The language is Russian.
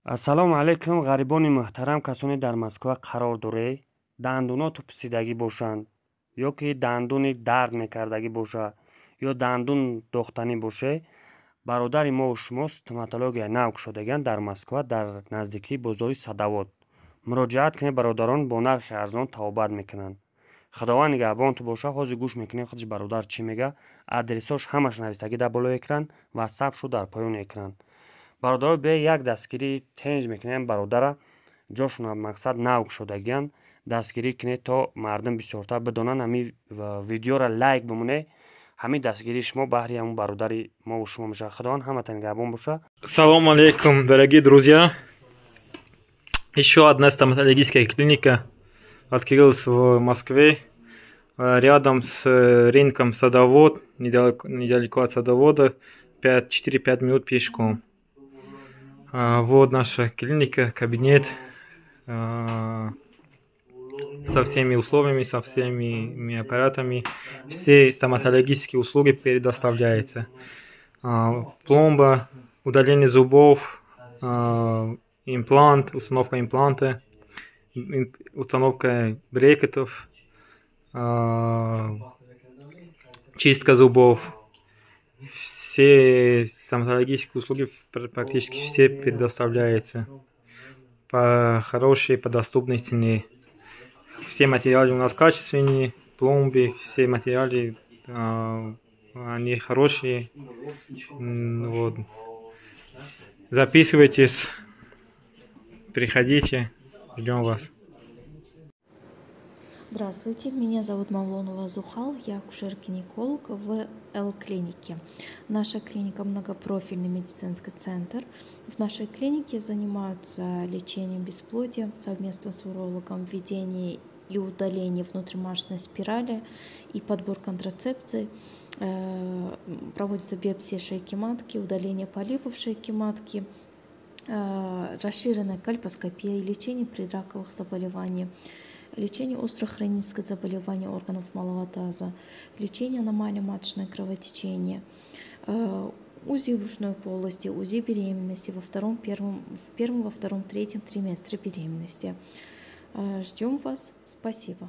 ассалому алайкум ғарибони муҳтарам, касоне дар Москва қарор доред, дандуноту писидагӣ бошанд ё ки дандуни дард мекардагӣ боша ё дандун дохтанӣ боше, бародари мову шумо стоматология нав кушодагианд дар Москва, дар наздикии бозори Садовод. муроҷиат кинед, бародарон бо нархи арзон табобат мекунанд. худованд нигаҳбонтон боша. ҳозир гӯш мекунем худш бародар чӣ мега. адресош ҳамаш навистагӣ дар болои экран, ватсапшо дар поёни экран. бародаро бе як дастгирӣ тенҷ мекунем бародара, ҷошуна мақсад нав кушодагианд. дастгирӣ кинед то мардум бисёртар бидонанд. ҳамин видеора лайк бимоне, ҳамин дастгирии шумо баҳри ҳамун бародари мову шумо мешавад. худованд ҳаматон нигаҳбон боша. Салам алейкум, дорогие друзья! Еще одна стоматологическая клиника открылась в Москве, рядом с рынком Садовод, недалеко от Садовода, 4-5 минут пешком. Вот наша клиника, кабинет со всеми условиями, со всеми аппаратами. Все стоматологические услуги предоставляются. Пломба, удаление зубов, имплант, установка импланта, установка брекетов, чистка зубов. Все стоматологические услуги практически все предоставляются по хорошей, по доступной цене. Все материалы у нас качественные, пломбы, все материалы они хорошие. Вот. Записывайтесь, приходите, ждем вас. Здравствуйте, меня зовут Мавлонова Зухал, я акушер-гинеколог в Л-клинике. Наша клиника многопрофильный медицинский центр. В нашей клинике занимаются лечением бесплодия совместно с урологом, введение и удаление внутриматочной спирали и подбор контрацепции. Проводится биопсия шейки матки, удаление полипов шейки матки, расширенная кольпоскопия и лечение предраковых заболеваний, лечение острых хронических заболеваний органов малого таза, лечение аномалий маточного кровотечения, УЗИ брюшной полости, УЗИ беременности в первом, во втором, третьем триместре беременности. Ждем вас. Спасибо.